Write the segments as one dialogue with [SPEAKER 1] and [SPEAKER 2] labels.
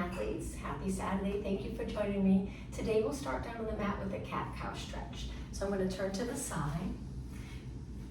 [SPEAKER 1] athletes, happy Saturday. Thank you for joining me. Today we'll start down on the mat with a cat-cow stretch. So I'm going to turn to the side,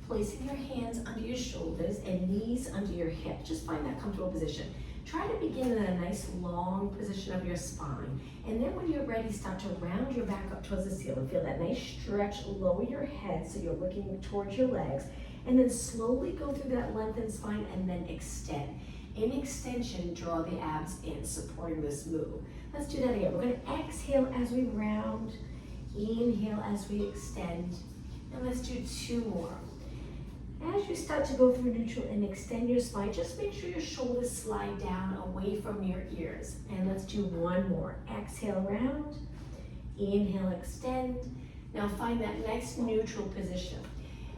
[SPEAKER 1] placing your hands under your shoulders and knees under your hips. Just find that comfortable position. Try to begin in a nice long position of your spine. And then when you're ready, start to round your back up towards the ceiling. Feel that nice stretch, lower your head so you're looking towards your legs. And then slowly go through that lengthened spine and then extend. In extension, draw the abs in, supporting this move. Let's do that again. We're going to exhale as we round, inhale as we extend, and let's do 2 more. As you start to go through neutral and extend your spine, just make sure your shoulders slide down away from your ears. And let's do 1 more. Exhale, round, inhale, extend. Now find that nice neutral position.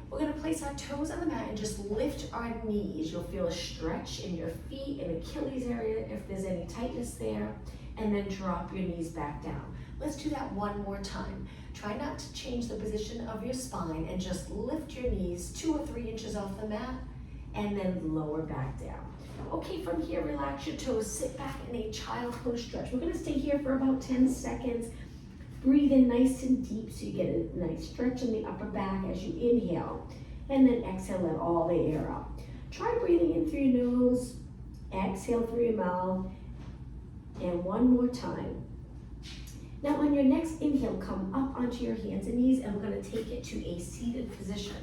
[SPEAKER 1] We're going to place our toes on the mat and just lift our knees. You'll feel a stretch in your feet and Achilles area if there's any tightness there. And then drop your knees back down. Let's do that 1 more time. Try not to change the position of your spine and just lift your knees 2 or 3 inches off the mat and then lower back down. Okay, from here, relax your toes. Sit back in a child pose stretch. We're going to stay here for about 10 seconds. Breathe in nice and deep so you get a nice stretch in the upper back as you inhale. And then exhale, let all the air out. Try breathing in through your nose, exhale through your mouth, and 1 more time. Now on your next inhale, come up onto your hands and knees, and we're going to take it to a seated position.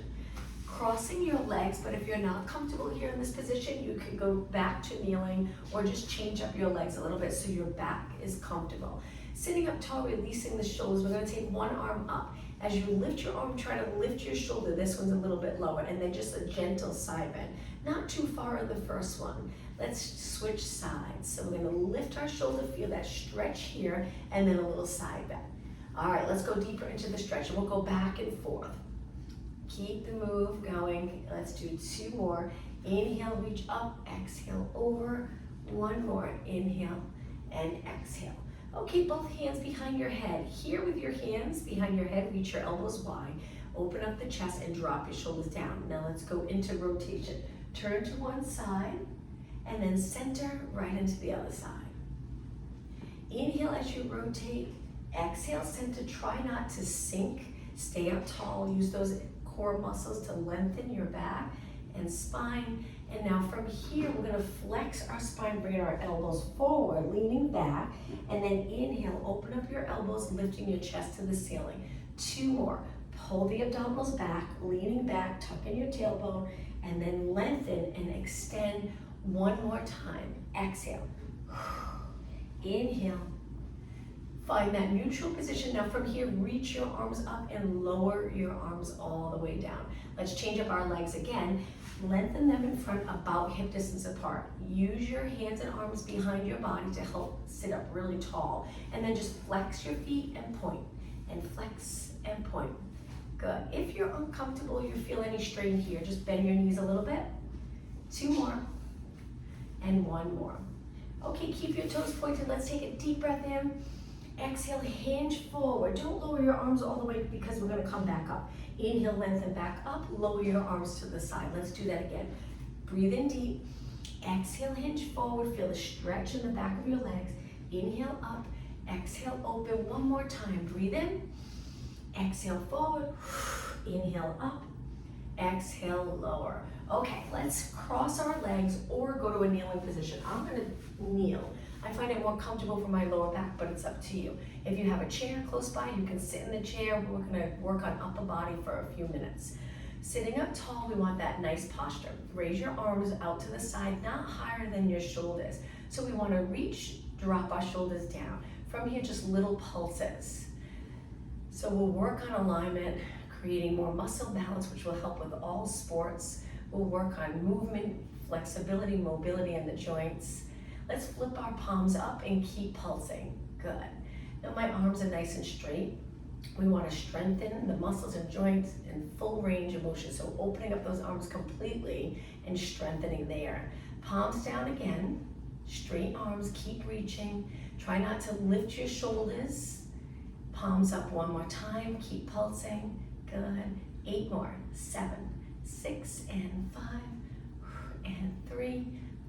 [SPEAKER 1] Crossing your legs, but if you're not comfortable here in this position, you can go back to kneeling or just change up your legs a little bit so your back is comfortable. Sitting up tall, releasing the shoulders. We're going to take 1 arm up. As you lift your arm, try to lift your shoulder. This one's a little bit lower, and then just a gentle side bend. Not too far in the first one. Let's switch sides. So we're going to lift our shoulder, feel that stretch here, and then a little side bend. All right, let's go deeper into the stretch, and we'll go back and forth. Keep the move going. Let's do 2 more. Inhale, reach up, exhale over. 1 more, inhale and exhale. Okay, both hands behind your head. Here with your hands behind your head, reach your elbows wide. Open up the chest and drop your shoulders down. Now let's go into rotation. Turn to one side and then center right into the other side. Inhale as you rotate. Exhale, center. Try not to sink. Stay up tall. Use those core muscles to lengthen your back and spine. And now from here, we're gonna flex our spine, bring our elbows forward, leaning back, and then inhale, open up your elbows, lifting your chest to the ceiling. 2 more. Pull the abdominals back, leaning back, tuck in your tailbone, and then lengthen and extend 1 more time. Exhale. Inhale. Find that neutral position. Now from here, reach your arms up and lower your arms all the way down. Let's change up our legs again. Lengthen them in front about hip distance apart. Use your hands and arms behind your body to help sit up really tall. And then just flex your feet and point, and flex and point. Good. If you're uncomfortable, you feel any strain here, just bend your knees a little bit. 2 more, and 1 more. Okay, keep your toes pointed. Let's take a deep breath in. Exhale, hinge forward. Don't lower your arms all the way because we're going to come back up. Inhale, lengthen back up. Lower your arms to the side. Let's do that again. Breathe in deep. Exhale, hinge forward. Feel the stretch in the back of your legs. Inhale up. Exhale, open. 1 more time. Breathe in. Exhale, forward. Inhale up. Exhale, lower. Okay, let's cross our legs or go to a kneeling position. I'm going to kneel. I find it more comfortable for my lower back, but it's up to you. If you have a chair close by, you can sit in the chair. We're gonna work on upper body for a few minutes. Sitting up tall, we want that nice posture. Raise your arms out to the side, not higher than your shoulders. So we wanna reach, drop our shoulders down. From here, just little pulses. So we'll work on alignment, creating more muscle balance, which will help with all sports. We'll work on movement, flexibility, mobility in the joints. Let's flip our palms up and keep pulsing. Good. Now my arms are nice and straight. We want to strengthen the muscles and joints in full range of motion. So opening up those arms completely and strengthening there. Palms down again. Straight arms, keep reaching. Try not to lift your shoulders. Palms up 1 more time. Keep pulsing. Good. 8 more. 7, 6, and 5, and 3,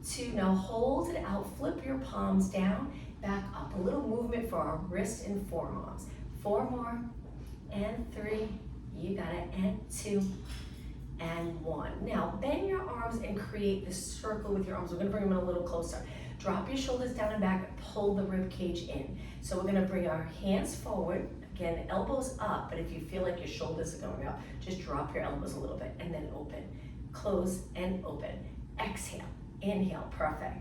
[SPEAKER 1] 2. Now hold it out. Flip your palms down back up. A little movement for our wrist and forearms. 4 more, and 3, you got it, and 2, and 1. Now bend your arms and create this circle with your arms. We're gonna bring them in a little closer. Drop your shoulders down and back, pull the rib cage in. So we're gonna bring our hands forward, again, elbows up, but if you feel like your shoulders are going up, just drop your elbows a little bit and then open. Close and open. Exhale, inhale, perfect.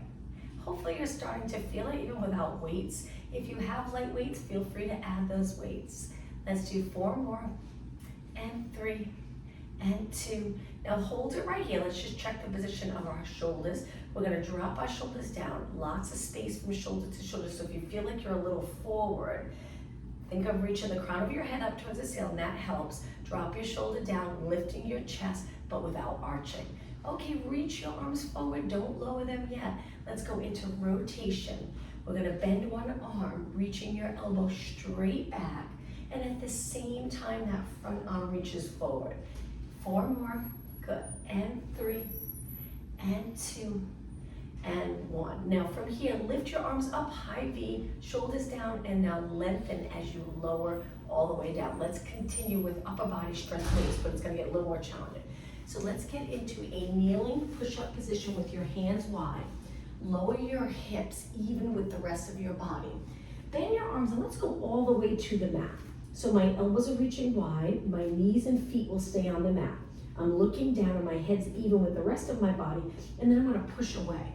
[SPEAKER 1] Hopefully you're starting to feel it even without weights. If you have light weights, feel free to add those weights. Let's do 4 more, and 3, and 2. Now hold it right here. Let's just check the position of our shoulders. We're gonna drop our shoulders down. Lots of space from shoulder to shoulder. So if you feel like you're a little forward, think of reaching the crown of your head up towards the ceiling. That helps. Drop your shoulder down, lifting your chest, but without arching. Okay, reach your arms forward. Don't lower them yet. Let's go into rotation. We're gonna bend one arm, reaching your elbow straight back, and at the same time, that front arm reaches forward. 4 more, good, and 3, and 2, and 1. Now from here, lift your arms up, high V, shoulders down, and now lengthen as you lower all the way down. Let's continue with upper body strength moves, but it's gonna get a little more challenging. So let's get into a kneeling push-up position with your hands wide. Lower your hips even with the rest of your body. Bend your arms and let's go all the way to the mat. So my elbows are reaching wide, my knees and feet will stay on the mat. I'm looking down and my head's even with the rest of my body, and then I'm gonna push away.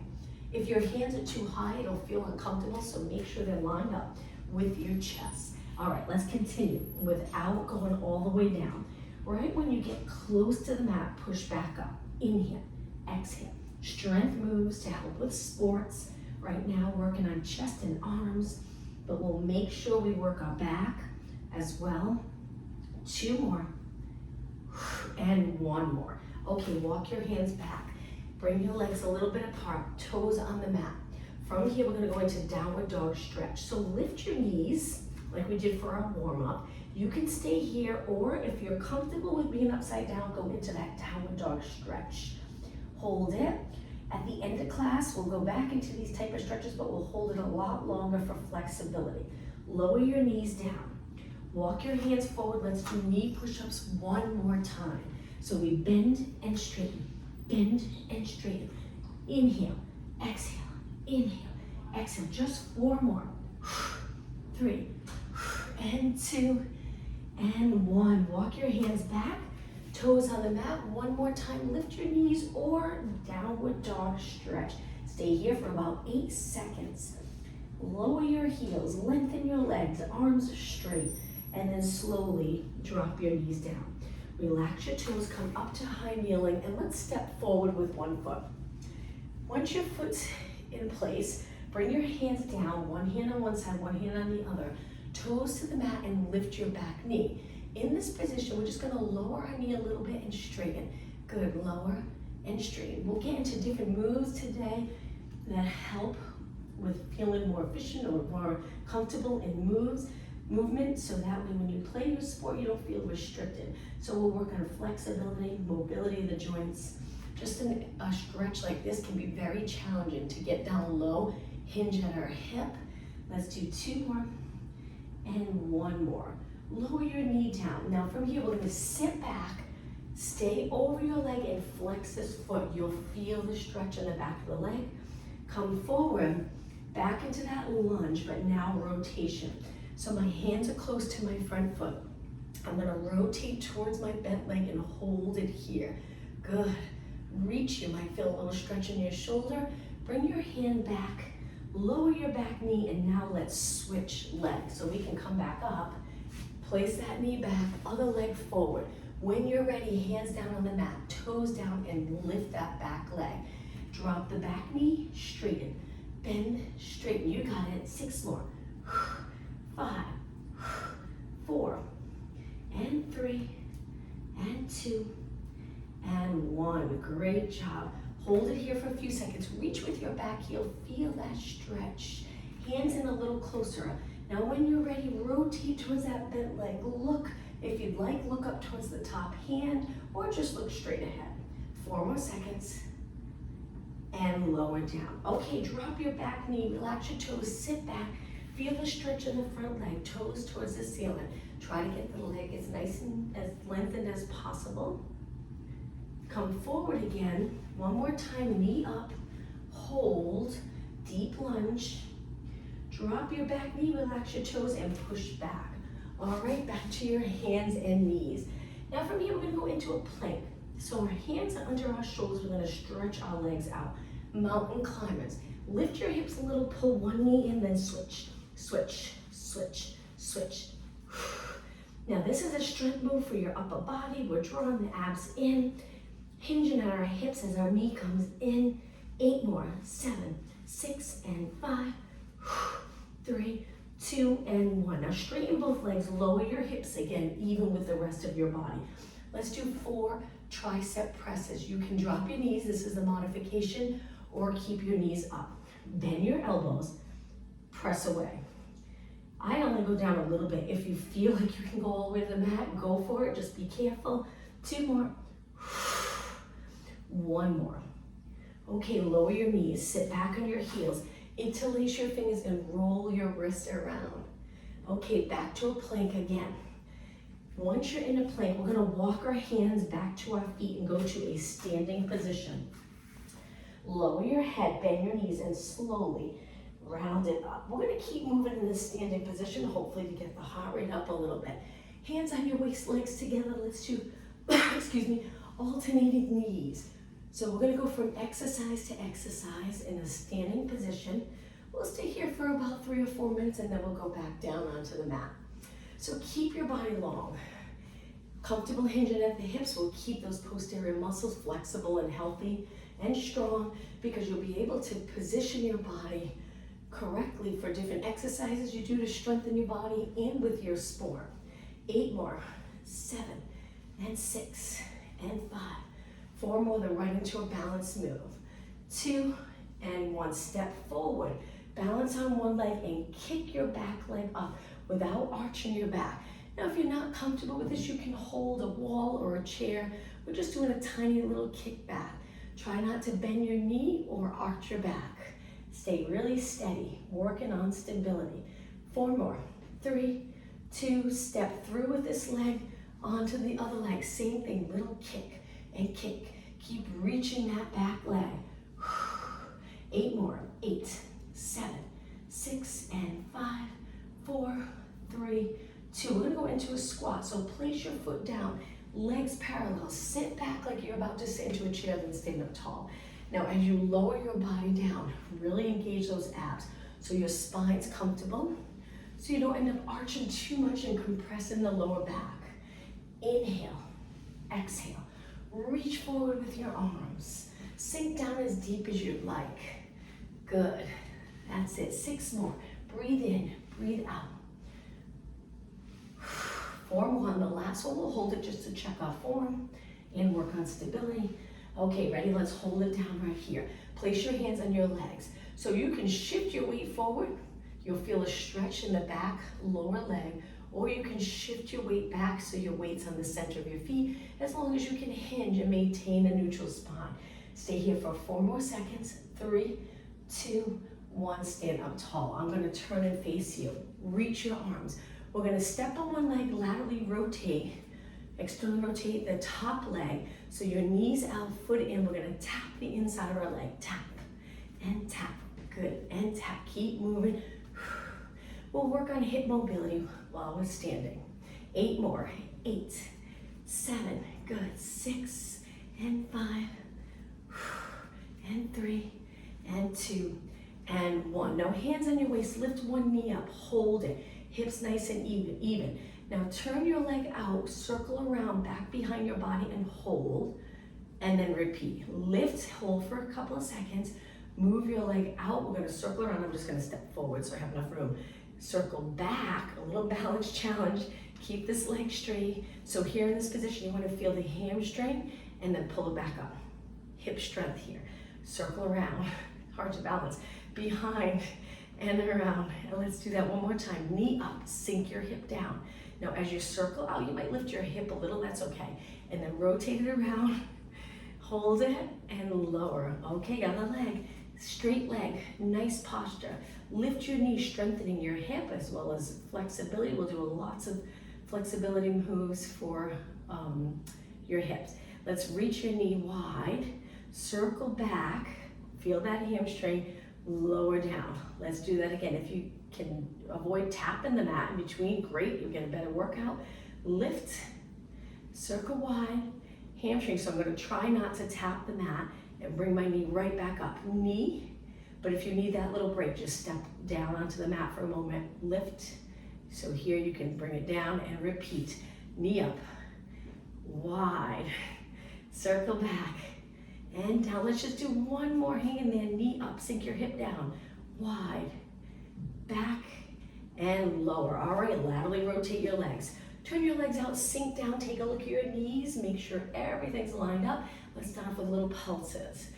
[SPEAKER 1] If your hands are too high, it'll feel uncomfortable, so make sure they're lined up with your chest. All right, let's continue without going all the way down. Right when you get close to the mat, push back up. Inhale, exhale. Strength moves to help with sports. Right now, working on chest and arms, but we'll make sure we work our back as well. 2 more, and 1 more. Okay, walk your hands back. Bring your legs a little bit apart, toes on the mat. From here, we're gonna go into downward dog stretch. So lift your knees, like we did for our warm-up. You can stay here, or if you're comfortable with being upside down, go into that downward dog stretch. Hold it. At the end of class, we'll go back into these type of stretches, but we'll hold it a lot longer for flexibility. Lower your knees down. Walk your hands forward. Let's do knee push-ups 1 more time. So we bend and straighten, bend and straighten. Inhale, exhale, inhale, exhale. Just 4 more. 3, and 2, and 1. Walk your hands back, toes on the mat. 1 more time, lift your knees or downward dog stretch. Stay here for about 8 seconds. Lower your heels, lengthen your legs, arms straight, and then slowly drop your knees down. Relax your toes, come up to high kneeling, and let's step forward with 1 foot. Once your foot's in place, bring your hands down, 1 hand on one side, 1 hand on the other. Toes to the mat and lift your back knee. In this position, we're just gonna lower our knee a little bit and straighten. Good, lower and straighten. We'll get into different moves today that help with feeling more efficient or more comfortable in movement, so that way when you play your sport, you don't feel restricted. So we'll work on flexibility, mobility of the joints. Just a stretch like this can be very challenging to get down low, hinge at our hip. Let's do 2 more. And 1 more. Lower your knee down. Now from here, we're gonna sit back, stay over your leg and flex this foot. You'll feel the stretch in the back of the leg. Come forward, back into that lunge, but now rotation. So my hands are close to my front foot. I'm gonna rotate towards my bent leg and hold it here. Good. Reach, you might feel a little stretch in your shoulder. Bring your hand back. Lower your back knee, and now let's switch legs. So we can come back up, place that knee back, other leg forward. When you're ready, hands down on the mat, toes down, and lift that back leg. Drop the back knee, straighten, bend, straighten. You got it. 6 more. 5, 4, and 3, and 2, and 1. Great job. Hold it here for a few seconds. Reach with your back heel. Feel that stretch. Hands in a little closer. Now when you're ready, rotate towards that bent leg. Look, if you'd like, look up towards the top hand or just look straight ahead. 4 more seconds. and lower down. Okay, drop your back knee, relax your toes, sit back, feel the stretch in the front leg, toes towards the ceiling. Try to get the leg as nice and as lengthened as possible. Come forward again, one more time, knee up, hold, deep lunge. Drop your back knee, relax your toes, and push back. All right, back to your hands and knees. Now from here, we're gonna go into a plank. So our hands are under our shoulders, we're gonna stretch our legs out. Mountain climbers. Lift your hips a little, pull one knee in, then switch, switch, switch, switch. Now this is a strength move for your upper body. We're drawing the abs in, hinging at our hips as our knee comes in. 8 more, 7, 6, and 5, 3, 2, and 1. Now straighten both legs, lower your hips again, even with the rest of your body. Let's do 4 tricep presses. You can drop your knees, this is the modification, or keep your knees up. Bend your elbows, press away. I only go down a little bit. If you feel like you can go all the way to the mat, go for it, just be careful. 2 more, 1 more. Okay, lower your knees, sit back on your heels, interlace your fingers and roll your wrist around. Okay, back to a plank again. Once you're in a plank, we're gonna walk our hands back to our feet and go to a standing position. Lower your head, bend your knees, and slowly round it up. We're gonna keep moving in this standing position, hopefully to get the heart rate up a little bit. Hands on your waist, legs together. Let's do, excuse me, alternating knees. So we're gonna go from exercise to exercise in a standing position. We'll stay here for about 3 or 4 minutes and then we'll go back down onto the mat. So keep your body long. Comfortable hinging at the hips will keep those posterior muscles flexible and healthy and strong because you'll be able to position your body correctly for different exercises you do to strengthen your body and with your sport. 8 more, 7, and 6, and 5. 4 more, then right into a balance move. 2, and 1. Step forward. Balance on one leg and kick your back leg up without arching your back. Now, if you're not comfortable with this, you can hold a wall or a chair. We're just doing a tiny little kick back. Try not to bend your knee or arch your back. Stay really steady, working on stability. 4 more, 3, 2, step through with this leg onto the other leg. Same thing, little kick and kick. Keep reaching that back leg. 8 more, 8, 7, 6, and 5, 4, 3, 2. We're gonna go into a squat. So place your foot down, legs parallel. Sit back like you're about to sit into a chair, then stand up tall. Now, as you lower your body down, really engage those abs so your spine's comfortable, so you don't end up arching too much and compressing the lower back. Inhale, exhale. Reach forward with your arms. Sink down as deep as you'd like. Good. That's it. 6 more. Breathe in, breathe out. 4 more on the last one. We'll hold it just to check our form and work on stability. Okay, ready? Let's hold it down right here. Place your hands on your legs. So you can shift your weight forward. You'll feel a stretch in the back, lower leg, or you can shift your weight back so your weight's on the center of your feet, as long as you can hinge and maintain a neutral spine. Stay here for 4 more seconds. 3, 2, 1, stand up tall. I'm gonna turn and face you. Reach your arms. We're gonna step on one leg, laterally rotate, externally rotate the top leg, so your knees out, foot in. We're gonna tap the inside of our leg. Tap and tap. Good, and tap. Keep moving. We'll work on hip mobility while we're standing. 8 more. 8, 7, good. 6, and 5, and 3, and 2, and 1. Now hands on your waist, lift one knee up, hold it. Hips nice and even. Now turn your leg out, circle around back behind your body and hold, and then repeat. Lift, hold for a couple of seconds, move your leg out. We're gonna circle around. I'm just gonna step forward so I have enough room. Circle back, a little balance challenge. Keep this leg straight. So here in this position, you wanna feel the hamstring and then pull it back up. Hip strength here. Circle around, hard to balance. Behind and around. And let's do that one more time. Knee up, sink your hip down. Now as you circle out, you might lift your hip a little, that's okay. And then rotate it around. hold it, and lower. Okay, other leg, straight leg, nice posture. Lift your knee, strengthening your hip as well as flexibility. We'll do lots of flexibility moves for your hips. Let's reach your knee wide, circle back, feel that hamstring, lower down. Let's do that again. If you can avoid tapping the mat in between, great, you'll get a better workout. Lift, circle wide, hamstring. So I'm going to try not to tap the mat and bring my knee right back up. Knee, but if you need that little break, just step down onto the mat for a moment. Lift. So here you can bring it down and repeat. Knee up, wide, circle back, and down. Let's just do one more. Hang in there. Knee up, sink your hip down, wide, back, and lower. All right, laterally rotate your legs. Turn your legs out, sink down, take a look at your knees, make sure everything's lined up. Let's start off with little pulses.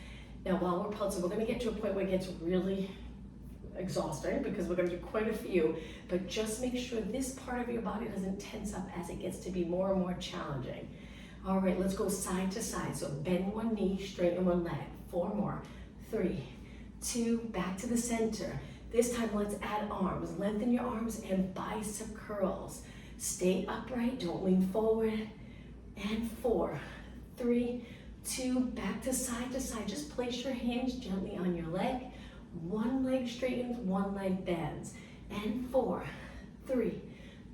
[SPEAKER 1] Now, while we're pulsing, we're gonna get to a point where it gets really exhausting because we're gonna do quite a few, but just make sure this part of your body doesn't tense up as it gets to be more and more challenging. All right, let's go side to side. So bend one knee, straighten one leg. 4 more. 3, 2, back to the center. This time, let's add arms. Lengthen your arms and bicep curls. Stay upright, don't lean forward. And 4, 3, 2, back to side. Just place your hands gently on your leg. One leg straightens, one leg bends. And 4, 3,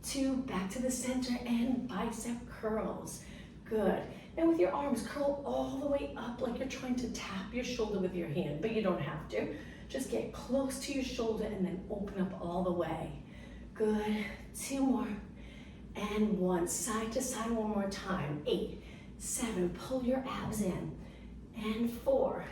[SPEAKER 1] 2, back to the center and bicep curls. Good. And with your arms, curl all the way up like you're trying to tap your shoulder with your hand, but you don't have to. Just get close to your shoulder and then open up all the way. Good. 2 more. And 1. Side to side one more time. 8, 7. Pull your abs in. And 4,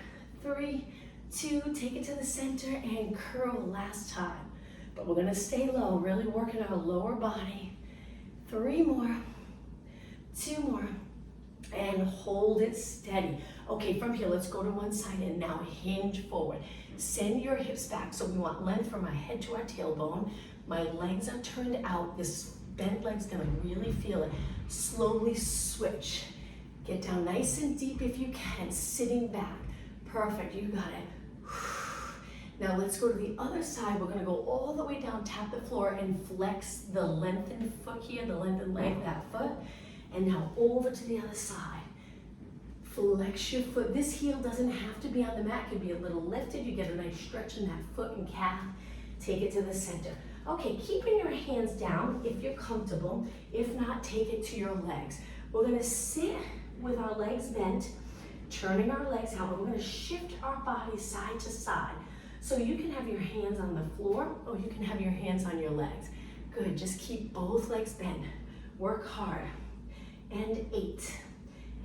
[SPEAKER 1] 3, 2. Take it to the center and curl last time. But we're going to stay low, really working our lower body. 3 more. 2 more. And hold it steady. Okay, from here, let's go to one side and now hinge forward. Send your hips back. So we want length from our head to our tailbone. My legs are turned out. This bent leg's gonna really feel it. Slowly switch. Get down nice and deep if you can, sitting back. Perfect, you got it. Now let's go to the other side. We're gonna go all the way down, tap the floor, and flex the lengthened foot here, the lengthened leg of that foot. And now over to the other side. Flex your foot. This heel doesn't have to be on the mat. It can be a little lifted. You get a nice stretch in that foot and calf. Take it to the center. Okay, keeping your hands down if you're comfortable. If not, take it to your legs. We're gonna sit with our legs bent, turning our legs out. We're gonna shift our body side to side. So you can have your hands on the floor or you can have your hands on your legs. Good, just keep both legs bent. Work hard. And 8,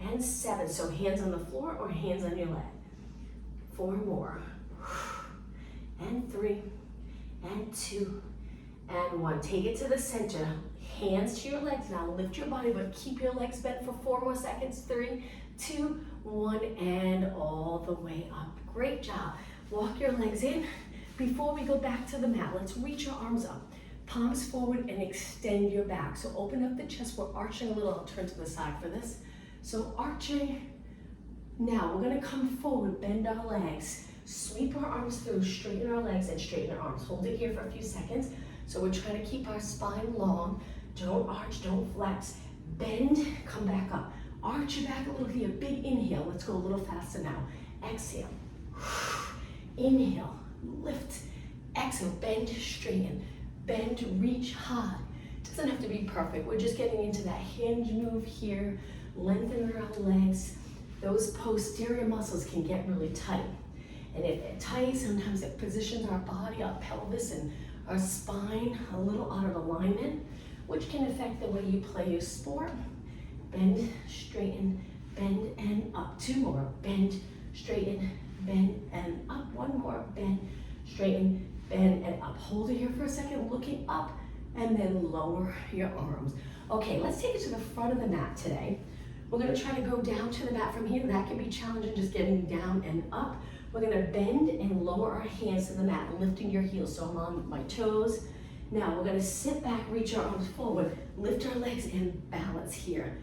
[SPEAKER 1] and 7. So hands on the floor or hands on your leg. 4 more. And 3, and 2, and 1. Take it to the center. Hands to your legs now. Lift your body, but keep your legs bent for 4 more seconds. 3, 2, 1, and all the way up. Great job. Walk your legs in. Before we go back to the mat, let's reach your arms up. Palms forward and extend your back. So open up the chest. We're arching a little. I'll turn to the side for this. So arching. Now we're going to come forward, bend our legs, sweep our arms through, straighten our legs and straighten our arms. Hold it here for a few seconds. So we're trying to keep our spine long. Don't arch, don't flex. Bend, come back up. Arch your back a little here. Big inhale. Let's go a little faster now. Exhale. Inhale. Lift. Exhale. Bend, straighten. Bend, reach high. Doesn't have to be perfect. We're just getting into that hinge move here. Lengthen our legs. Those posterior muscles can get really tight. And if they're tight, sometimes it positions our body, our pelvis, and our spine a little out of alignment, which can affect the way you play your sport. Bend, straighten, bend, and up. 2 more. Bend, straighten, bend, and up. 1 more. Bend, straighten, bend, and up. Hold it here for a second, looking up, and then lower your arms. Okay, let's take it to the front of the mat today. We're gonna try to go down to the mat from here. That can be challenging, just getting down and up. We're gonna bend and lower our hands to the mat, lifting your heels. So I'm on my toes. Now we're gonna sit back, reach our arms forward, lift our legs and balance here.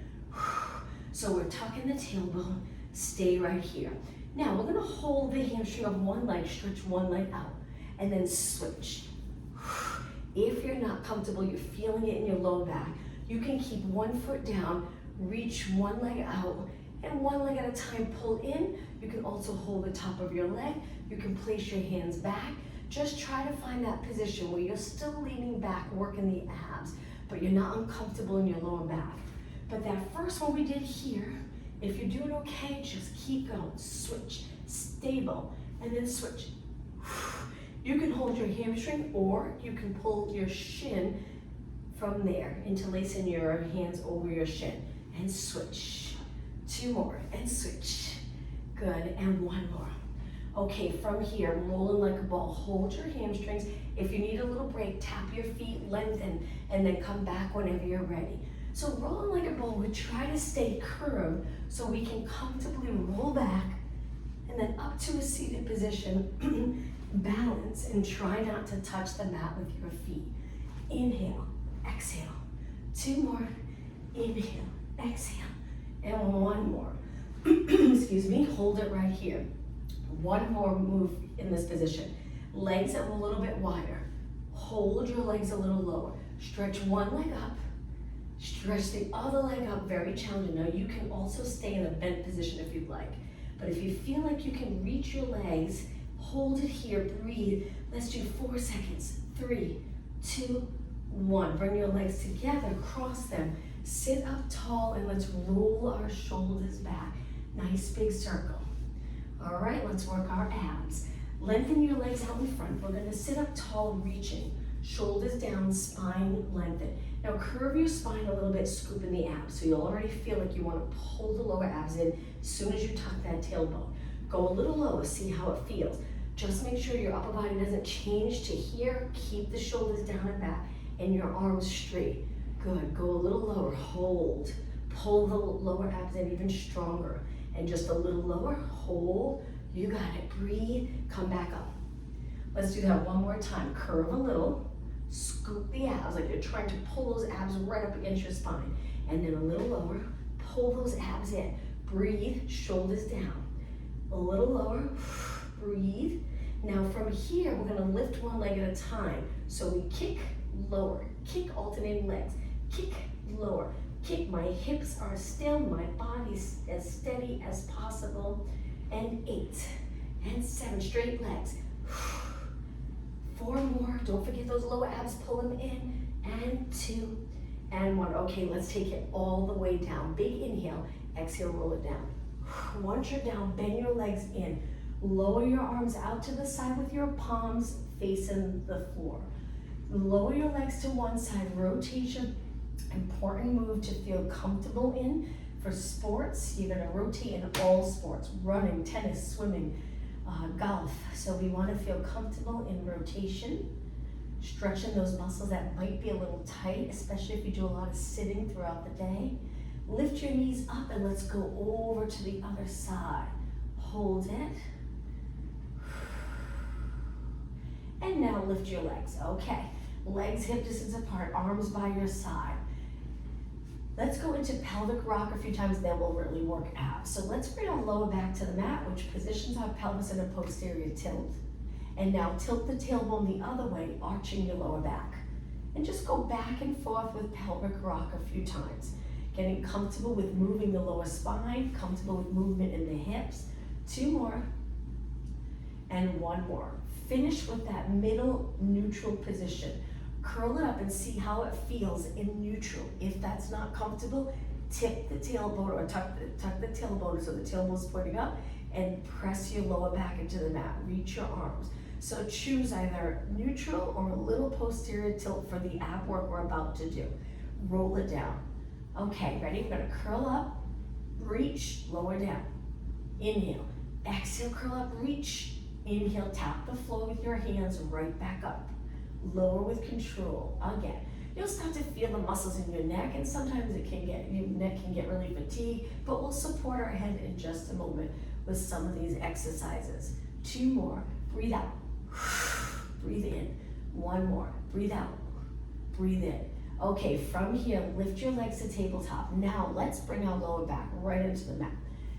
[SPEAKER 1] So we're tucking the tailbone, Stay right here. Now we're gonna hold the hamstring of one leg, stretch one leg out, and then switch. If you're not comfortable, you're feeling it in your lower back, you can keep one foot down, reach one leg out, and one leg at a time pull in. You can also hold the top of your leg. You can place your hands back. Just try to find that position where you're still leaning back, working the abs, but you're not uncomfortable in your lower back. But that first one we did here, if you're doing okay, just keep going. Switch, stable, and then switch. You can hold your hamstring or you can pull your shin from there, interlacing your hands over your shin, and switch. Two more, and switch. Good, and one more. Okay, from here, rolling like a ball, hold your hamstrings. If you need a little break, tap your feet, lengthen, and then come back whenever you're ready. So rolling like a ball, we try to stay curved so we can comfortably roll back and then up to a seated position, balance, and try not to touch the mat with your feet. Inhale, exhale. Two more, inhale, exhale, and one more. Excuse me, hold it right here. One more move in this position. Legs up a little bit wider. Hold your legs a little lower. Stretch one leg up. Stretch the other leg up, very challenging. Now you can also stay in a bent position if you'd like. But if you feel like you can reach your legs, hold it here, breathe. Let's do 4 seconds. 3, 2, 1. Bring your legs together, cross them. Sit up tall and let's roll our shoulders back. Nice big circle. All right, let's work our abs. Lengthen your legs out in front. We're gonna sit up tall, reaching. Shoulders down, spine lengthen. Now curve your spine a little bit, scoop in the abs. So you'll already feel like you wanna pull the lower abs in as soon as you tuck that tailbone. Go a little lower, see how it feels. Just make sure your upper body doesn't change to here. Keep the shoulders down and back and your arms straight. Good, go a little lower, hold. Pull the lower abs in even stronger. And just a little lower, hold. You got it, breathe, come back up. Let's do that one more time. Curve a little, scoop the abs like you're trying to pull those abs right up against your spine. And then a little lower, pull those abs in. Breathe, shoulders down. A little lower, breathe. Now from here, we're gonna lift one leg at a time. So we kick, lower, kick alternating legs, kick, lower, kick. My hips are still, my body's as steady as possible. And 8, and 7, straight legs. 4 more, don't forget those lower abs, pull them in, and 2, and 1. Okay, let's take it all the way down. Big inhale, exhale, roll it down. Once you're down, bend your legs in. Lower your arms out to the side with your palms facing the floor. Lower your legs to one side, rotation. Important move to feel comfortable in. For sports, you're gonna rotate in all sports, running, tennis, swimming, golf. So we wanna feel comfortable in rotation, stretching those muscles that might be a little tight, especially if you do a lot of sitting throughout the day. Lift your knees up and let's go over to the other side. Hold it. And now lift your legs, okay. Legs hip distance apart, arms by your side. Let's go into pelvic rock a few times, then we'll really work abs. So let's bring our lower back to the mat, which positions our pelvis in a posterior tilt. And now tilt the tailbone the other way, arching your lower back. And just go back and forth with pelvic rock a few times. Getting comfortable with moving the lower spine, comfortable with movement in the hips. 2 more, and 1 more. Finish with that middle neutral position. Curl it up and see how it feels in neutral. If that's not comfortable, tip the tailbone or tuck the tailbone so the tailbone's pointing up and press your lower back into the mat. Reach your arms. So choose either neutral or a little posterior tilt for the ab work we're about to do. Roll it down. Okay, ready? We're gonna curl up, reach, lower down. Inhale, exhale, curl up, reach. Inhale, tap the floor with your hands, right back up. Lower with control, again. You'll start to feel the muscles in your neck and sometimes your neck can get really fatigued, but we'll support our head in just a moment with some of these exercises. 2 more, breathe out, breathe in. 1 more, breathe out, breathe in. Okay, from here, lift your legs to tabletop. Now let's bring our lower back right into the mat.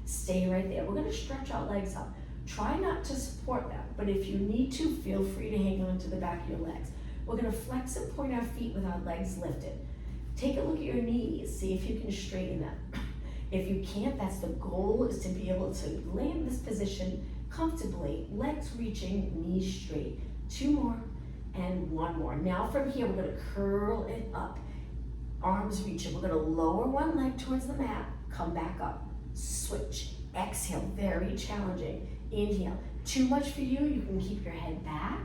[SPEAKER 1] Stay right there. We're gonna stretch our legs up. Try not to support them, but if you need to, feel free to hang on to the back of your legs. We're gonna flex and point our feet with our legs lifted. Take a look at your knees, see if you can straighten them. If you can't, that's the goal, is to be able to lay in this position comfortably, legs reaching, knees straight. 2 more and 1 more. Now from here, we're gonna curl it up. Arms reaching, we're gonna lower one leg towards the mat, come back up, switch, exhale, very challenging. Inhale, too much for you, you can keep your head back.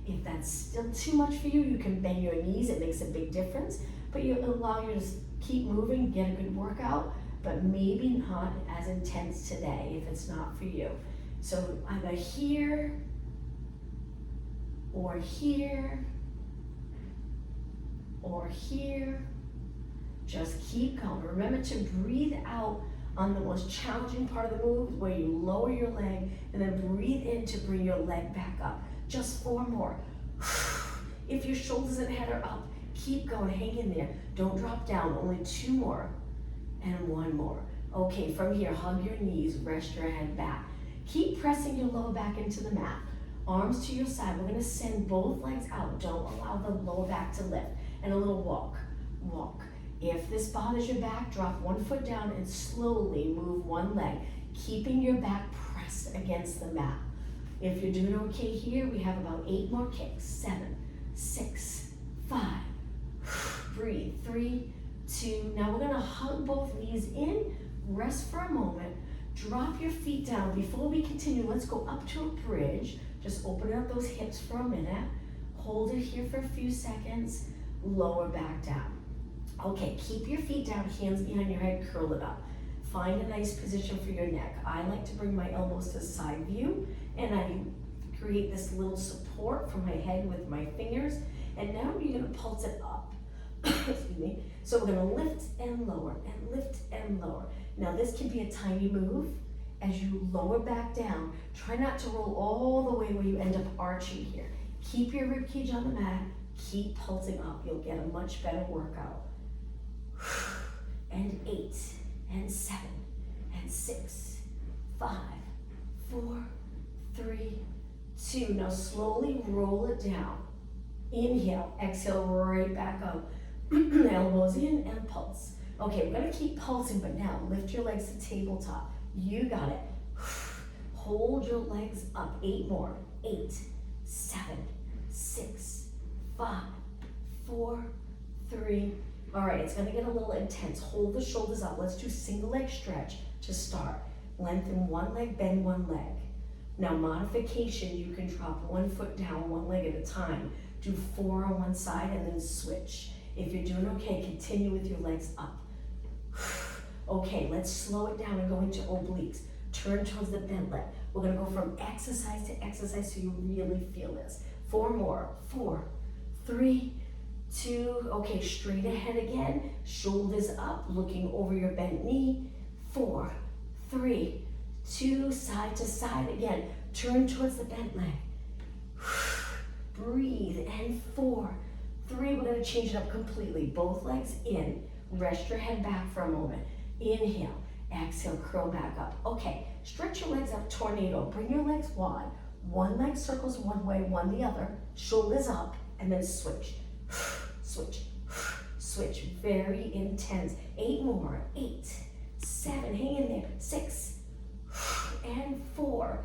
[SPEAKER 1] If that's still too much for you, you can bend your knees, it makes a big difference, but you allow you to keep moving, get a good workout, but maybe not as intense today if it's not for you. So either here, or here, or here. Just keep going. Remember to breathe out on the most challenging part of the move, where you lower your leg and then breathe in to bring your leg back up. Just 4 more. If your shoulders and head are up, keep going, hang in there. Don't drop down, only 2 more and 1 more. Okay, from here, hug your knees, rest your head back. Keep pressing your lower back into the mat. Arms to your side. We're gonna send both legs out. Don't allow the lower back to lift. And a little walk, walk. If this bothers your back, drop 1 foot down and slowly move 1 leg, keeping your back pressed against the mat. If you're doing okay here, we have about 8 more kicks. 7, 6, 5, breathe, 3, 2. Now we're gonna hug both knees in, rest for a moment, drop your feet down. Before we continue, let's go up to a bridge. Just open up those hips for a minute. Hold it here for a few seconds, lower back down. Okay, keep your feet down, hands behind your head, curl it up. Find a nice position for your neck. I like to bring my elbows to side view, and I create this little support for my head with my fingers. And now you're gonna pulse it up. Excuse me. So we're gonna lift and lower, and lift and lower. Now this can be a tiny move. As you lower back down, try not to roll all the way where you end up arching here. Keep your ribcage on the mat, keep pulsing up. You'll get a much better workout. And 8, and 7, and 6, 5, 4, 3, 2. Now slowly roll it down. Inhale, exhale, right back up. Elbows in and pulse. Okay, we're gonna keep pulsing, but now lift your legs to tabletop. You got it. Hold your legs up. 8 more. 8, 7, 6, 5, 4, 3. All right, it's gonna get a little intense. Hold the shoulders up. Let's do single leg stretch to start. Lengthen 1 leg, bend 1 leg. Now modification, you can drop 1 foot down, 1 leg at a time. Do 4 on one side and then switch. If you're doing okay, continue with your legs up. Okay, let's slow it down and go into obliques. Turn towards the bent leg. We're gonna go from exercise to exercise so you really feel this. 4 more. 4, 3, 2. Okay, straight ahead again. Shoulders up, looking over your bent knee. 4, 3, 2. Side to side again. Turn towards the bent leg. Breathe. And 4, 3. We're gonna change it up completely. Both legs in. Rest your head back for a moment. Inhale, exhale, curl back up. Okay, stretch your legs up, tornado. Bring your legs wide. 1 leg circles one way, 1 the other. Shoulders up, and then switch. Switch, switch. Very intense. 8 more. 8, 7, hang in there. 6, and 4,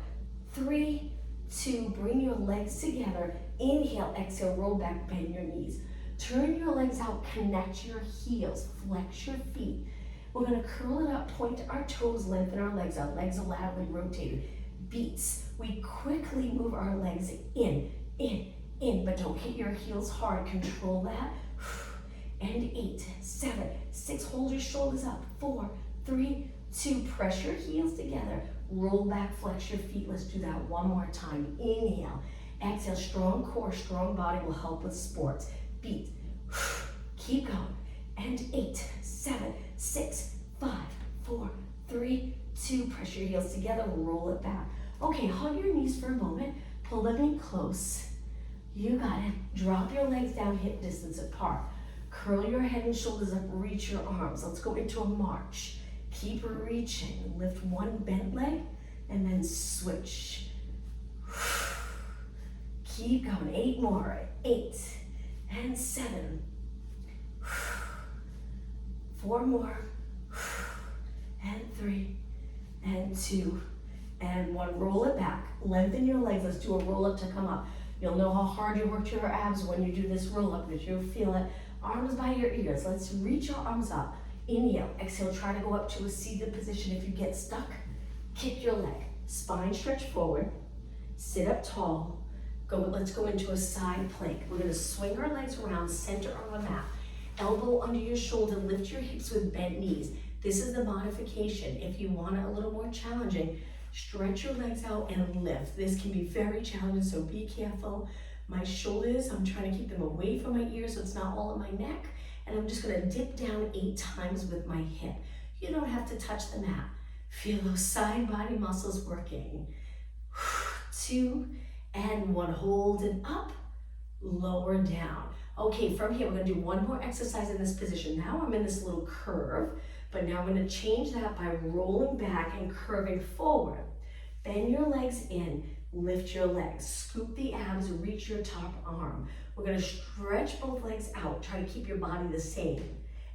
[SPEAKER 1] 3, 2. Bring your legs together. Inhale, exhale, roll back, bend your knees. Turn your legs out, connect your heels, flex your feet. We're gonna curl it up, point our toes, lengthen our legs are laterally rotated. Beats. We quickly move our legs in, but don't hit your heels hard. Control that. And 8, 7, 6, hold your shoulders up. 4, 3, 2, press your heels together. Roll back, flex your feet. Let's do that 1 more time. Inhale, exhale, strong core, strong body will help with sports. Beat. Keep going. And 8, 7, 6, 5, 4, 3, 2. Press your heels together, roll it back. Okay, hug your knees for a moment. Pull them in close. You got it. Drop your legs down hip distance apart. Curl your head and shoulders up, reach your arms. Let's go into a march. Keep reaching. Lift one bent leg and then switch. Keep going. 8 more. 8 and 7. 4 more. And 3 and 2 and 1. Roll it back. Lengthen your legs. Let's do a roll up to come up. You'll know how hard you worked your abs when you do this roll up, because you'll feel it. Arms by your ears. Let's reach your arms up. Inhale. Exhale. Try to go up to a seated position. If you get stuck, kick your leg. Spine stretch forward. Sit up tall. Let's go into a side plank. We're going to swing our legs around, center on the mat. Elbow under your shoulder. Lift your hips with bent knees. This is the modification. If you want it a little more challenging, stretch your legs out and lift. This can be very challenging, so be careful. My shoulders, I'm trying to keep them away from my ears so it's not all in my neck. And I'm just gonna dip down 8 times with my hip. You don't have to touch the mat. Feel those side body muscles working. 2 and 1. Hold it up, lower down. Okay, from here, we're gonna do one more exercise in this position. Now I'm in this little curve, but now I'm gonna change that by rolling back and curving forward. Bend your legs in, lift your legs, scoop the abs, reach your top arm. We're gonna stretch both legs out, try to keep your body the same,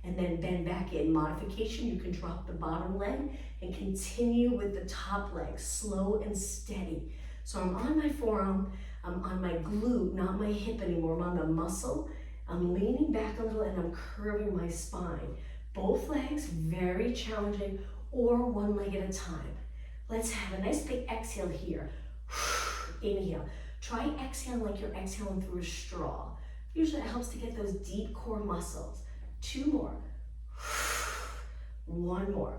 [SPEAKER 1] and then bend back in. Modification, you can drop the bottom leg and continue with the top leg, slow and steady. So I'm on my forearm, I'm on my glute, not my hip anymore. I'm on the muscle. I'm leaning back a little and I'm curving my spine. Both legs, very challenging, or one leg at a time. Let's have a nice big exhale here. Inhale. Try exhaling like you're exhaling through a straw. Usually it helps to get those deep core muscles. 2 more. 1 more.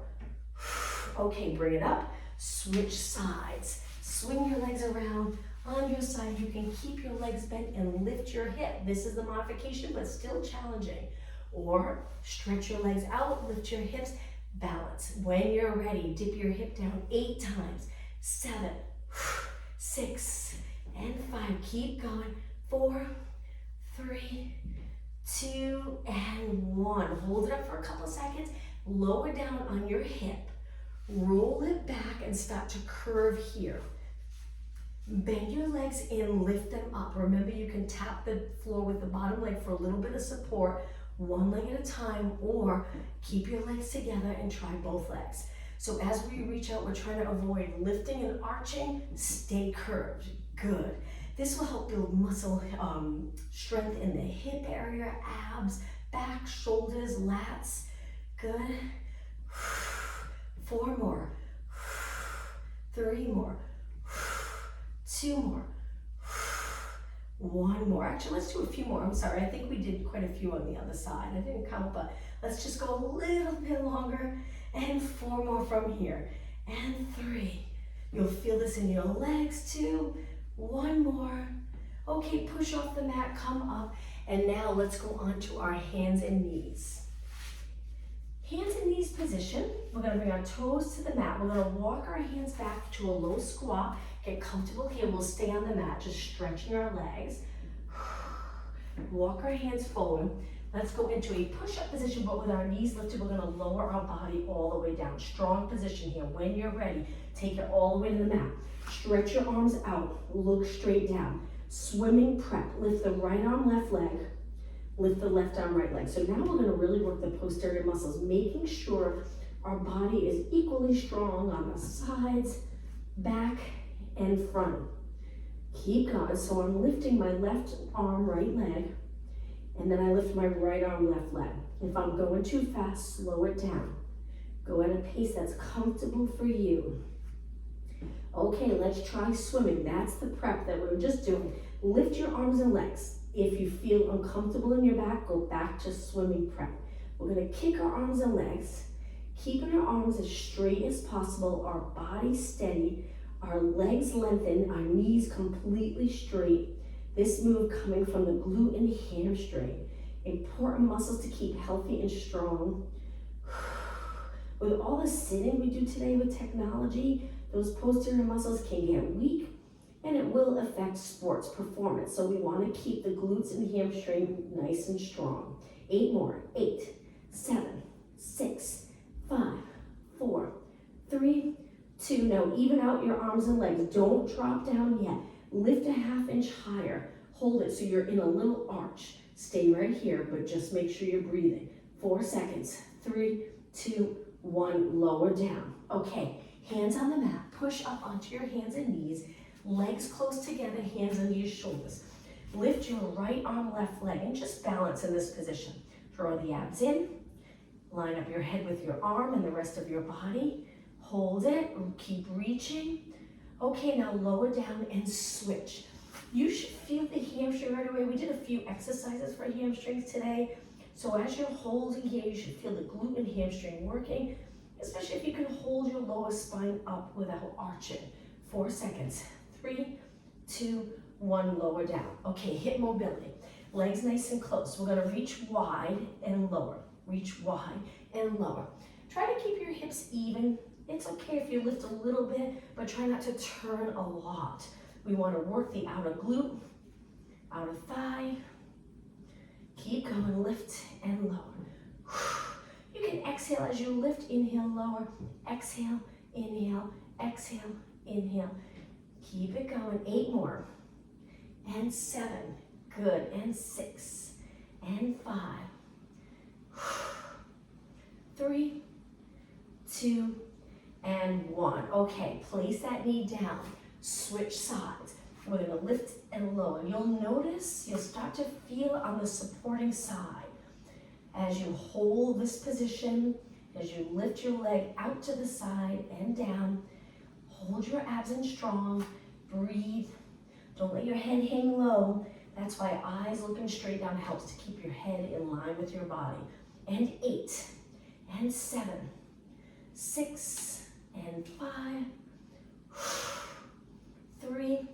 [SPEAKER 1] Okay, bring it up. Switch sides. Swing your legs around. On your side, you can keep your legs bent and lift your hip. This is the modification, but still challenging. Or stretch your legs out, lift your hips, balance. When you're ready, dip your hip down 8 times. 7, 6, and 5. Keep going. 4, 3, 2, and 1. Hold it up for a couple seconds. Lower down on your hip. Roll it back and start to curve here. Bend your legs in, lift them up. Remember, you can tap the floor with the bottom leg for a little bit of support, one leg at a time, or keep your legs together and try both legs. So as we reach out, we're trying to avoid lifting and arching. Stay curved. Good. This will help build muscle strength in the hip area, abs, back, shoulders, lats. Good. 4 more. 3 more. 2 more. 1 more. Actually, let's do a few more. I'm sorry, I think we did quite a few on the other side. I didn't count, but let's just go a little bit longer. And 4 more from here. And 3. You'll feel this in your legs. 2. 1 more. Okay, push off the mat, come up. And now let's go on to our hands and knees. Hands and knees position. We're gonna bring our toes to the mat. We're gonna walk our hands back to a low squat. Get comfortable here. We'll stay on the mat, just stretching our legs. Walk our hands forward. Let's go into a push-up position, but with our knees lifted, we're gonna lower our body all the way down. Strong position here. When you're ready, take it all the way to the mat. Stretch your arms out, look straight down. Swimming prep. Lift the right arm, left leg. Lift the left arm, right leg. So now we're gonna really work the posterior muscles, making sure our body is equally strong on the sides, back, and front. Keep going. So I'm lifting my left arm, right leg, and then I lift my right arm, left leg. If I'm going too fast, slow it down. Go at a pace that's comfortable for you. Okay, let's try swimming. That's the prep that we were just doing. Lift your arms and legs. If you feel uncomfortable in your back, go back to swimming prep. We're gonna kick our arms and legs, keeping our arms as straight as possible, our body steady, our legs lengthened, our knees completely straight. This move coming from the glute and hamstring. Important muscles to keep healthy and strong. With all the sitting we do today with technology, those posterior muscles can get weak and it will affect sports performance. So we want to keep the glutes and hamstring nice and strong. 8 more. 8, 7, 6, 5, 3, 2. Now even out your arms and legs. Don't drop down yet. Lift a ½ inch higher. Hold it so you're in a little arch. Stay right here, but just make sure you're breathing. 4 seconds. 3, 2, 1. Lower down. Okay, hands on the mat. Push up onto your hands and knees. Legs close together, hands under your shoulders. Lift your right arm, left leg, and just balance in this position. Draw the abs in. Line up your head with your arm and the rest of your body. Hold it, keep reaching. Okay, now lower down and switch. You should feel the hamstring right away. We did a few exercises for hamstrings today. So as you're holding here, you should feel the glute and hamstring working, especially if you can hold your lower spine up without arching. 4 seconds. 3, 2, 1, lower down. Okay, hip mobility. Legs nice and close. We're gonna reach wide and lower. Reach wide and lower. Try to keep your hips even. It's okay if you lift a little bit, but try not to turn a lot. We want to work the outer glute, outer thigh. Keep going, lift and lower. You can exhale as you lift, inhale, lower, exhale, inhale, exhale, inhale. Keep it going, 8 more, and 7, good, and 6, and 5, 3, 2, and 1. Okay, place that knee down, switch sides. We're gonna lift and lower. You'll notice, you'll start to feel on the supporting side as you hold this position, as you lift your leg out to the side and down. Hold your abs in strong, breathe. Don't let your head hang low. That's why eyes looking straight down helps to keep your head in line with your body. And 8, and 7, 6, and 5, 3,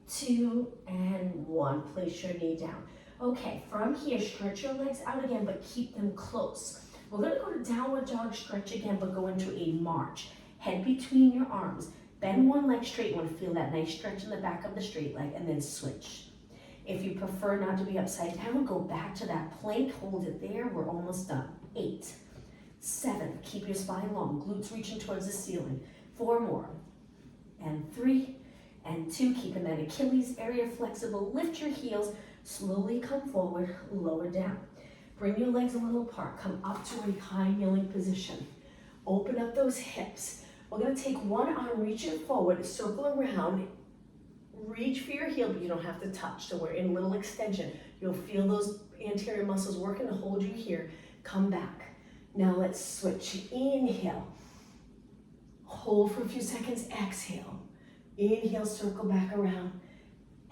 [SPEAKER 1] 2, and 1. Place your knee down. Okay, from here, stretch your legs out again, but keep them close. We're gonna go to downward dog stretch again, but go into a march. Head between your arms. Bend one leg straight. You wanna feel that nice stretch in the back of the straight leg, and then switch. If you prefer not to be upside down, go back to that plank, hold it there. We're almost done. 8, 7, keep your spine long, glutes reaching towards the ceiling. 4 more, and 3, and 2, keeping that Achilles area flexible. Lift your heels, slowly come forward, lower down. Bring your legs a little apart, come up to a high kneeling position. Open up those hips. We're gonna take one arm, reach it forward, circle around, reach for your heel, but you don't have to touch. So we're in a little extension. You'll feel those anterior muscles working to hold you here. Come back. Now let's switch. Inhale. Hold for a few seconds. Exhale. Inhale, circle back around.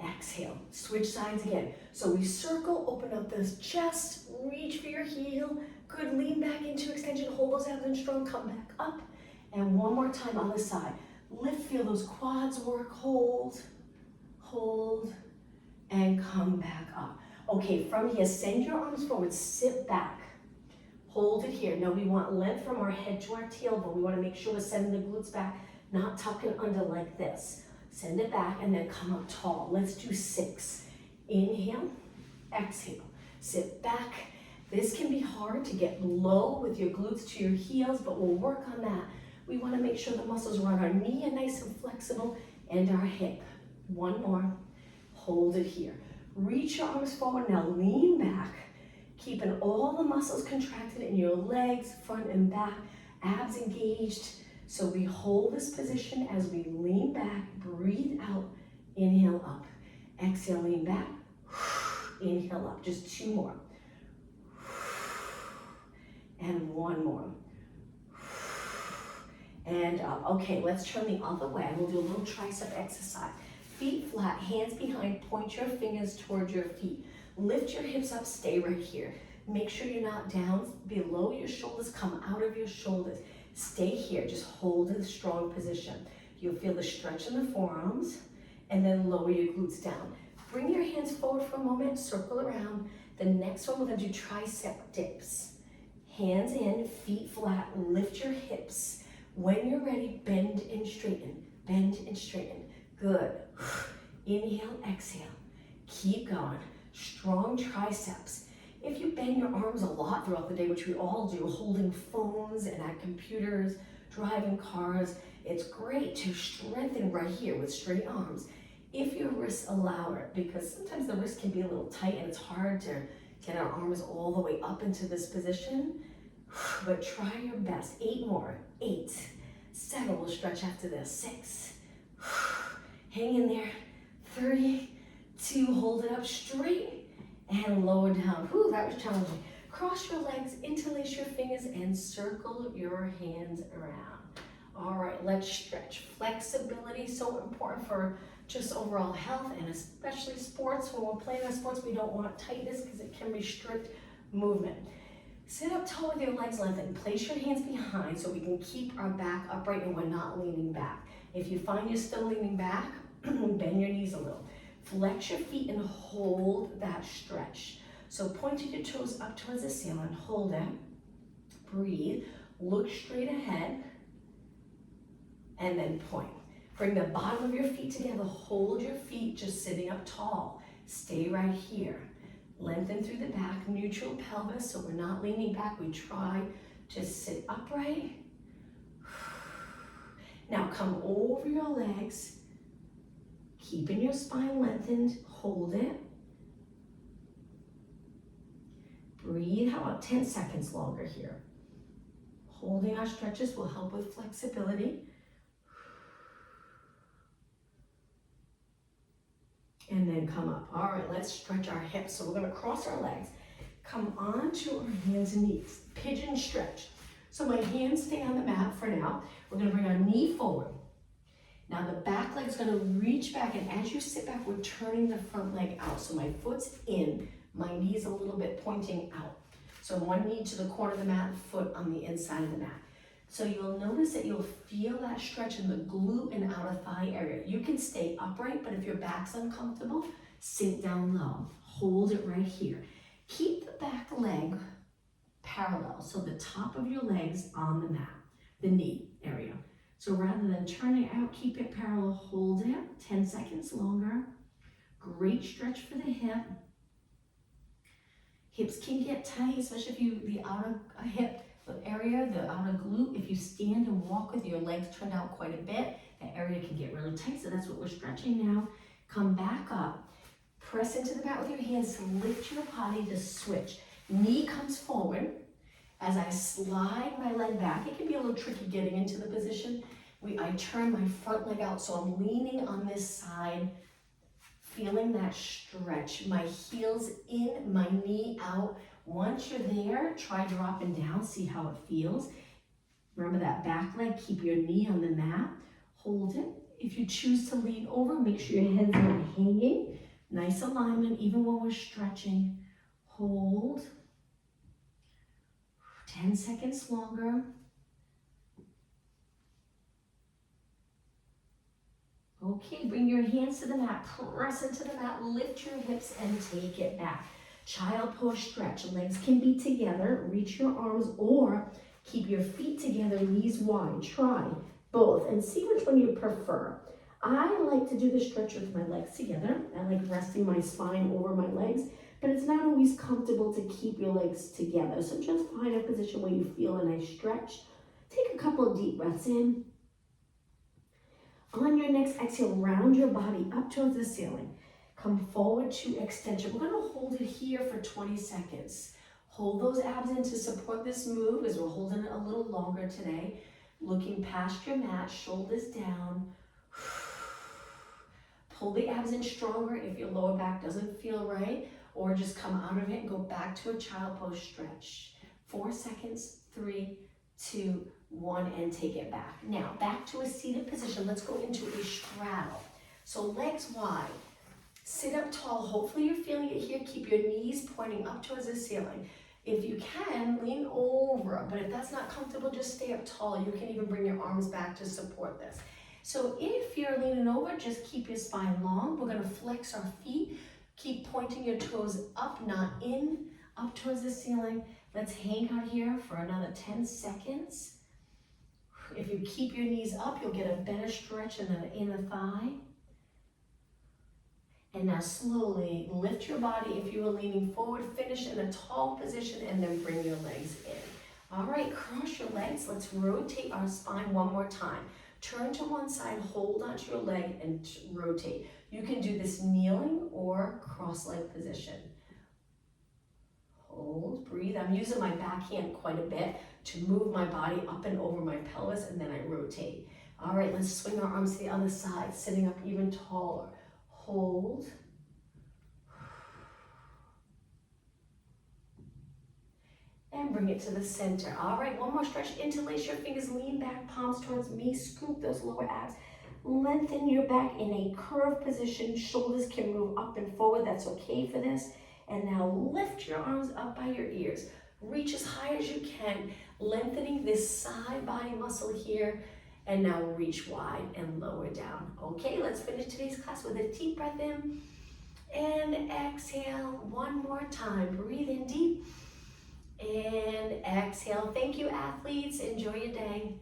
[SPEAKER 1] Exhale. Switch sides again. So we circle, open up this chest, reach for your heel. Good, lean back into extension. Hold those abs in strong. Come back up. And one more time on the side. Lift, feel those quads work. Hold, hold, and come back up. Okay, from here, send your arms forward, sit back. Hold it here. Now we want length from our head to our tailbone. We want to make sure we're sending the glutes back, not tucking under like this. Send it back and then come up tall. Let's do 6. Inhale, exhale, sit back. This can be hard to get low with your glutes to your heels, but we'll work on that. We want to make sure the muscles around our knee are nice and flexible and our hip. 1 more. Hold it here. Reach your arms forward. Now lean back, keeping all the muscles contracted in your legs, front and back, abs engaged. So we hold this position as we lean back, breathe out, inhale up. Exhale, lean back, inhale up. Just 2 more. And 1 more. And up. Okay, let's turn the other way. We'll do a little tricep exercise. Feet flat, hands behind, point your fingers towards your feet. Lift your hips up, stay right here. Make sure you're not down below your shoulders, come out of your shoulders. Stay here, just hold in a strong position. You'll feel the stretch in the forearms, and then lower your glutes down. Bring your hands forward for a moment, circle around. The next one, we're gonna do tricep dips. Hands in, feet flat, lift your hips. When you're ready, bend and straighten, bend and straighten. Good. Inhale, exhale. Keep going. Strong triceps. If you bend your arms a lot throughout the day, which we all do, holding phones and at computers, driving cars. It's great to strengthen right here with straight arms, if your wrists allow it, because sometimes the wrist can be a little tight and it's hard to get our arms all the way up into this position. But try your best. 8 more. 8, 7, we'll stretch after this. 6, hang in there. 3, 2, hold it up straight and lower down. Whew, that was challenging. Cross your legs, interlace your fingers, and circle your hands around. All right, let's stretch. Flexibility, so important for just overall health, and especially sports. When we're playing our sports, we don't want tightness because it can restrict movement. Sit up tall with your legs lengthened. Place your hands behind so we can keep our back upright and we're not leaning back. If you find you're still leaning back, bend your knees a little. Flex your feet and hold that stretch. So pointing your toes up towards the ceiling, hold it, breathe, look straight ahead, and then point. Bring the bottom of your feet together, hold your feet just sitting up tall. Stay right here. Lengthen through the back, neutral pelvis, so we're not leaning back. We try to sit upright. Now come over your legs, keeping your spine lengthened, hold it. Breathe, how about 10 seconds longer here? Holding our stretches will help with flexibility. And then come up. All right, let's stretch our hips. So we're gonna cross our legs, come onto our hands and knees, pigeon stretch. So my hands stay on the mat for now. We're gonna bring our knee forward. Now the back leg's gonna reach back, and as you sit back, we're turning the front leg out. So my foot's in, my knee's a little bit pointing out. So one knee to the corner of the mat, foot on the inside of the mat. So you'll notice that you'll feel that stretch in the glute and outer thigh area. You can stay upright, but if your back's uncomfortable, sink down low. Hold it right here. Keep the back leg parallel, so the top of your leg's on the mat, the knee area. So rather than turning out, keep it parallel, hold it, 10 seconds longer. Great stretch for the hip. Hips can get tight, especially if the outer hip area, the outer glute. If you stand and walk with your legs turned out quite a bit, that area can get really tight, so that's what we're stretching now. Come back up, press into the mat with your hands to lift your body to switch. Knee comes forward. As I slide my leg back, it can be a little tricky getting into the position. I turn my front leg out, so I'm leaning on this side, feeling that stretch. My heels in, my knee out. Once you're there, try dropping down, see how it feels. Remember that back leg, keep your knee on the mat, hold it. If you choose to lean over, make sure your head's not hanging. Nice alignment, even when we're stretching. Hold. 10 seconds longer. Okay, bring your hands to the mat, press into the mat, lift your hips and take it back. Child pose stretch, legs can be together, reach your arms, or keep your feet together, knees wide. Try both and see which one you prefer. I like to do the stretch with my legs together. I like resting my spine over my legs, but it's not always comfortable to keep your legs together. So just find a position where you feel a nice stretch. Take a couple of deep breaths in. On your next exhale, round your body up towards the ceiling. Come forward to extension. We're gonna hold it here for 20 seconds. Hold those abs in to support this move as we're holding it a little longer today. Looking past your mat, shoulders down. Pull the abs in stronger if your lower back doesn't feel right, or just come out of it and go back to a child pose stretch. 4 seconds, 3, 2, 1, and take it back. Now, back to a seated position. Let's go into a straddle. So legs wide. Sit up tall. Hopefully you're feeling it here. Keep your knees pointing up towards the ceiling. If you can, lean over, but if that's not comfortable, just stay up tall. You can even bring your arms back to support this. So if you're leaning over, just keep your spine long. We're gonna flex our feet. Keep pointing your toes up, not in, up towards the ceiling. Let's hang out here for another 10 seconds. If you keep your knees up, you'll get a better stretch in the inner thigh. And now slowly lift your body if you are leaning forward, finish in a tall position, and then bring your legs in. All right, cross your legs. Let's rotate our spine one more time. Turn to one side, hold onto your leg and rotate. You can do this kneeling or cross-leg position. Hold, breathe. I'm using my backhand quite a bit to move my body up and over my pelvis, and then I rotate. All right, let's swing our arms to the other side, sitting up even taller. Hold. And bring it to the center. All right, one more stretch. Interlace your fingers, lean back, palms towards me, scoop those lower abs. Lengthen your back in a curved position. Shoulders can move up and forward. That's okay for this. And now lift your arms up by your ears. Reach as high as you can, lengthening this side body muscle here. And now reach wide and lower down. Okay, let's finish today's class with a deep breath in. And exhale one more time. Breathe in deep. And exhale. Thank you, athletes. Enjoy your day.